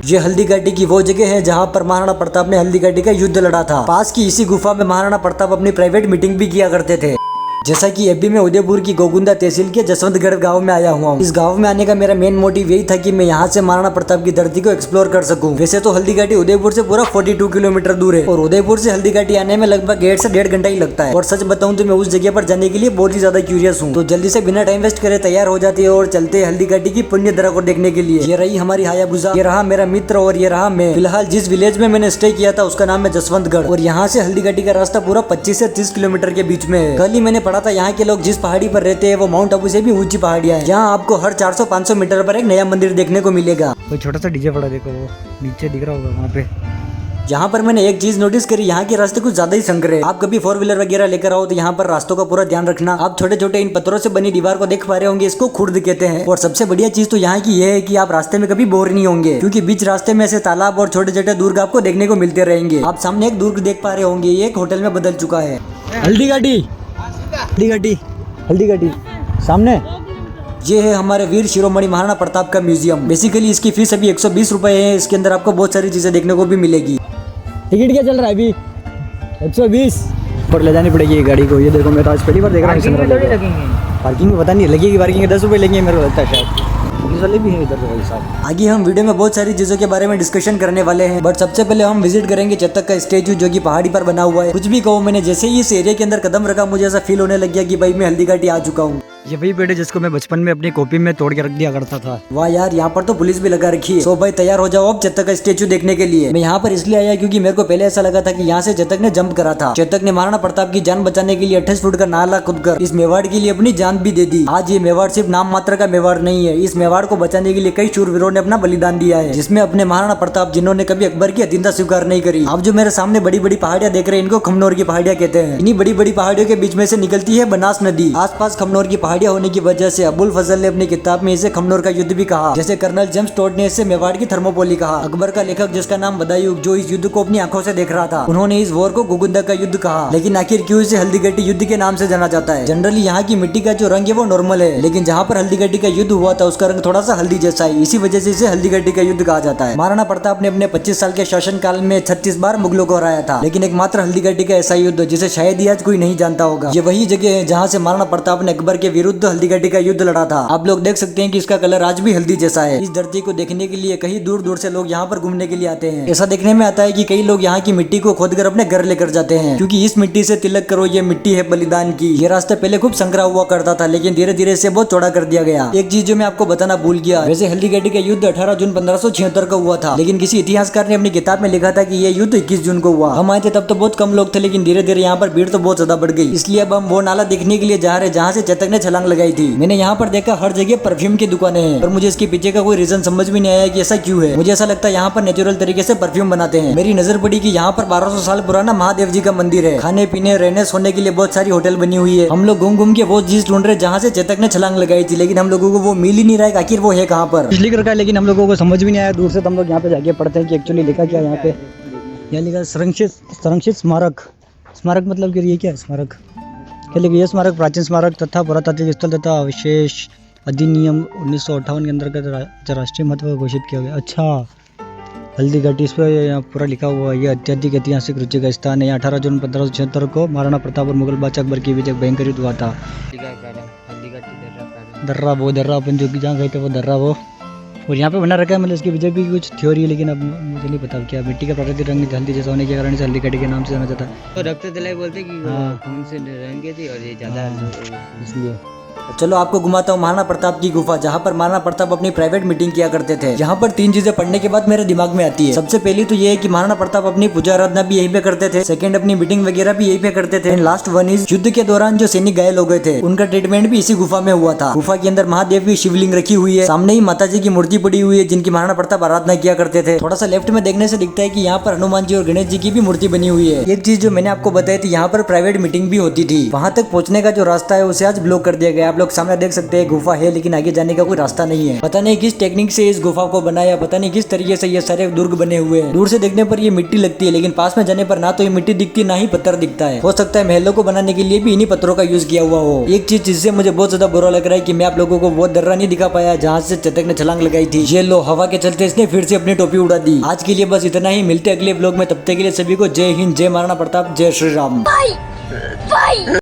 ये हल्दी घाटी की वो जगह है जहाँ पर महाराणा प्रताप ने हल्दी घाटी का युद्ध लड़ा था। पास की इसी गुफा में महाराणा प्रताप अपनी प्राइवेट मीटिंग भी किया करते थे। जैसा कि अभी मैं उदयपुर की गोगुंदा तहसील के जसवंतगढ़ गांव में आया हुआ हूँ। इस गांव में आने का मेरा मेन मोटिव यही था कि मैं यहाँ से महाराणा प्रताप की धरती को एक्सप्लोर कर सकूं। वैसे तो हल्दी घाटी उदयपुर से पूरा 42 किलोमीटर दूर है और उदयपुर से हल्दी घाटी आने में लगभग 1.5 से 1.5 घंटा ही लगता है। और सच बताऊं तो मैं उस जगह पर जाने के लिए बहुत ही ज्यादा क्यूरियस हूँ। तो जल्दी से बिना टाइम वेस्ट करे तैयार हो जाती है और चलते हल्दी घाटी की पुण्य धरा को देखने के लिए। ये रही हमारी हायाबुसा, ये रहा मेरा मित्र और ये रहा मैं। फिलहाल जिस विलेज में मैंने स्टे किया था उसका नाम है जसवंतगढ़ और यहाँ से हल्दी घाटी का रास्ता पूरा 25 से 30 किलोमीटर के बीच में है। कल ही मैंने पढ़ा था यहाँ के लोग जिस पहाड़ी पर रहते हैं वो माउंट आबू से भी ऊंची पहाड़ियां हैं। यहाँ आपको हर 400-500 मीटर पर एक नया मंदिर देखने को मिलेगा। कोई छोटा सा डीजे पड़ा देखो, वो नीचे दिख रहा होगा वहाँ पे। यहाँ पर मैंने एक चीज नोटिस करी, यहाँ के रास्ते कुछ ज्यादा ही संकरे हैं। आप कभी 4 व्हीलर वगैरह लेकर आओ तो यहाँ पर रास्तों का पूरा ध्यान रखना। आप छोटे छोटे इन पत्थरों से बनी दीवार को देख पा रहे होंगे, इसको खुर्द कहते हैं। और सबसे बढ़िया चीज तो यहाँ की ये है कि आप रास्ते में कभी बोर नहीं होंगे, क्योंकि बीच रास्ते में ऐसे तालाब और छोटे छोटे दुर्ग आपको देखने को मिलते रहेंगे। आप सामने एक दुर्ग देख पा रहे होंगे, ये एक होटल में बदल चुका है। हल्दी घाटी, हल्दी घाटी, हल्दी घाटी सामने। ये है हमारे वीर शिरोमणि महाराणा प्रताप का म्यूजियम। बेसिकली इसकी फीस अभी 120 रुपए है। इसके अंदर आपको बहुत सारी चीजें देखने को भी मिलेगी। टिकट क्या चल रहा है अभी? 120 पर ले जानी पड़ेगी ये गाड़ी को। ये देखो मैं तो आज पहली बार देख रहा हूँ। पार्किंग में पता नहीं लगेगी, पार्किंग के 10 रुपये लेंगे मेरे को लगता है शायद। पुलिस वाले भी हैं इधर भाई साहब। आगे हम वीडियो में बहुत सारी चीजों के बारे में डिस्कशन करने वाले हैं, बट सबसे पहले हम विजिट करेंगे चेतक का स्टेच्यू जो कि पहाड़ी पर बना हुआ है। कुछ भी कहो, मैंने जैसे ही इस एरिया के अंदर कदम रखा मुझे ऐसा फील होने लग गया कि भाई मैं हल्दी घाटी आ चुका हूँ। ये वही पेड़ है जिसको मैं बचपन में अपनी कॉपी में तोड़ के रख दिया करता था। वाह यार, यहाँ पर तो पुलिस भी लगा रखी है। सो भाई तैयार हो जाओ अब चेतक का स्टेच्यू देखने के लिए। मैं यहाँ पर इसलिए आया क्योंकि मेरे को पहले ऐसा लगा था कि यहाँ से चेतक ने जंप करा था। चेतक ने महाराणा प्रताप की जान बचाने के लिए 28 फुट का नाला कूदकर इस मेवाड़ के लिए अपनी जान भी दे दी। आज ये मेवाड़ सिर्फ नाम मात्र का मेवाड़ नहीं है। इस मेवाड़ को बचाने के लिए कई शूरवीरों ने अपना बलिदान दिया है, जिसमें अपने महाराणा प्रताप जिन्होंने कभी अकबर की अधीनता स्वीकार नहीं करी। आप जो मेरे सामने बड़ी बड़ी पहाड़ियां देख रहे हैं इनको खमनोर की पहाड़ियां कहते हैं। इन्हीं बड़ी बड़ी पहाड़ियों के बीच में से निकलती है बनास नदी। आसपास खमनोर की पहाड़ियां होने की वजह से अबुल फजल ने अपनी किताब में इसे खमनोर का युद्ध भी कहा। जैसे कर्नल जेम्स टोड ने इसे मेवाड़ की थर्मोपोली कहा। अकबर का लेखक जिसका नाम बदायूं, जो इस युद्ध को अपनी आंखों से देख रहा था, उन्होंने इस वॉर को गोगुंदा का युद्ध कहा। लेकिन आखिर क्यों इसे हल्दी घाटी युद्ध के नाम से जाना जाता है? जनरली यहाँ की मिट्टी का जो रंग है वो नॉर्मल है, लेकिन जहाँ पर हल्दी घाटी का युद्ध हुआ था उसका रंग थोड़ा सा हल्दी जैसा है। इसी वजह से इसे हल्दी घाटी का युद्ध कहा जाता है। महाराणा प्रताप ने अपने 25 साल के शासन काल में 36 बार मुगलों को हराया था, लेकिन एकमात्र हल्दी घाटी का ऐसा युद्ध जिसे शायद ही आज कोई नहीं जानता होगा। ये वही जगह है जहाँ से महाराणा प्रताप ने अकबर के विरुद्ध हल्दी घाटी का युद्ध लड़ा था। आप लोग देख सकते हैं कि इसका कलर आज भी हल्दी जैसा है। इस धरती को देखने के लिए कहीं दूर दूर से लोग यहाँ पर घूमने के लिए आते हैं। ऐसा देखने में आता है कि कई लोग यहाँ की मिट्टी को खोदकर अपने घर लेकर जाते हैं, क्योंकि इस मिट्टी से तिलक करो, ये मिट्टी है बलिदान की। ये रास्ता पहले खूब संकरा हुआ करता था, लेकिन धीरे धीरे इसे बहुत चौड़ा कर दिया गया। एक चीज जो मैं आपको बताना भूल गया, वैसे हल्दी घाटी का युद्ध 18 जून 1576 को हुआ था, लेकिन किसी इतिहासकार ने अपनी किताब में लिखा था कि ये युद्ध 21 जून को हुआ। हम आए थे तब तो बहुत कम लोग थे, लेकिन धीरे धीरे यहाँ पर भीड़ तो बहुत ज्यादा बढ़ गई। इसलिए अब हम वो नाला देखने के लिए जा रहे जहाँ से चेतक ने छलांग लगाई थी। मैंने यहाँ पर देखा हर जगह परफ्यूम की दुकानें हैं, पर मुझे इसके पीछे का कोई रीजन समझ में नहीं आया कि ऐसा क्यों है। मुझे ऐसा लगता है यहाँ पर नेचुरल तरीके से परफ्यूम बनाते हैं। मेरी नजर पड़ी कि यहाँ पर 1200 साल पुराना महादेव जी का मंदिर है। खाने पीने रहने सोने के लिए बहुत सारी होटल बनी हुई है। हम लोग घूम घूम के वो चीज ढूंढ रहे जहाँ से चेतक ने छलांग लगाई थी, लेकिन हम लोगों को वो मिल ही नहीं रहा है। आखिर वो है कहाँ पर? लिख रखा है लेकिन हम लोगों को समझ भी नहीं आया। दूर से तो हम लोग यहाँ पे जाके पढ़ते हैं कि एक्चुअली लिखा क्या यहाँ पे। यहाँ लिखा संरक्षित स्मारक। स्मारक मतलब कि ये क्या है? स्मारक क्या लिखा? ये स्मारक प्राचीन स्मारक तथा पुरातात्विक स्थल तथा अवशेष अधिनियम 1958 के अंतर्गत राष्ट्रीय महत्व घोषित किया गया। अच्छा, हल्दी घाटी इस पर यहाँ पूरा लिखा हुआ है। ये अत्यधिक ऐतिहासिक रुचि का स्थान है। यहाँ 18 जून 1576 को महाराणा प्रताप और मुगल बादशाह अकबर के बीच एक भयंकर युद्ध हुआ था। दर्रा अपन जो जहाँ गए थे वो दर्रा वो, और यहाँ पे बना रखा है। मतलब इसकी वजह की कुछ थ्योरी है, लेकिन अब मुझे नहीं पता क्या। मिट्टी का प्राकृतिक रंग हल्दी जैसा होने के कारण इसे हल्दी घाटी के नाम से जाना जाता है। तो रक्त दिलाई बोलते कि खून से रंगे थे और ये ज्यादा इसलिए। चलो आपको घुमाता हूँ महाराणा प्रताप की गुफा, जहाँ पर महाराणा प्रताप अपनी प्राइवेट मीटिंग किया करते थे। यहाँ पर 3 चीजें पढ़ने के बाद मेरे दिमाग में आती है। सबसे पहली तो ये है कि महाराणा प्रताप अपनी पूजा आराधना भी यहीं पे करते थे। सेकंड, अपनी मीटिंग वगैरह भी यहीं पे करते थे। लास्ट वन इज, युद्ध के दौरान जो सैनिक घायल हो गए थे उनका ट्रीटमेंट भी इसी गुफा में हुआ था। गुफा के अंदर महादेव की शिवलिंग रखी हुई है। सामने ही माता जी की मूर्ति पड़ी हुई है जिनकी महाराणा प्रताप आराधना किया करते थे। थोड़ा सा लेफ्ट में देखने से दिखता है कि यहाँ पर हनुमान जी और गणेश जी की भी मूर्ति बनी हुई है। एक चीज जो मैंने आपको बताई थी, यहाँ पर प्राइवेट मीटिंग भी होती थी। वहाँ तक पहुँचने का जो रास्ता है उसे आज ब्लॉक कर दिया गया। आप लोग सामने देख सकते हैं गुफा है, लेकिन आगे जाने का कोई रास्ता नहीं है। पता नहीं किस टेक्निक से इस गुफा को बनाया, पता नहीं किस तरीके से ये सारे दुर्ग बने हुए हैं। दूर से देखने पर ये मिट्टी लगती है, लेकिन पास में जाने पर ना तो ये मिट्टी दिखती ना ही पत्थर दिखता है। हो सकता है महलों को बनाने के लिए भी इन्हीं पत्थरों का यूज किया हुआ हो। एक चीज जिससे मुझे बहुत ज्यादा बुरा लग रहा है कि मैं आप लोगों को वो दर्रा नहीं दिखा पाया जहाँ से चेतक ने छलांग लगाई थी। ये लो, हवा के चलते इसने फिर से अपनी टोपी उड़ा दी। आज के लिए बस इतना ही, मिलते अगले ब्लॉग में। तब तक के लिए सभी को जय हिंद, जय महाराणा प्रताप, जय श्री राम।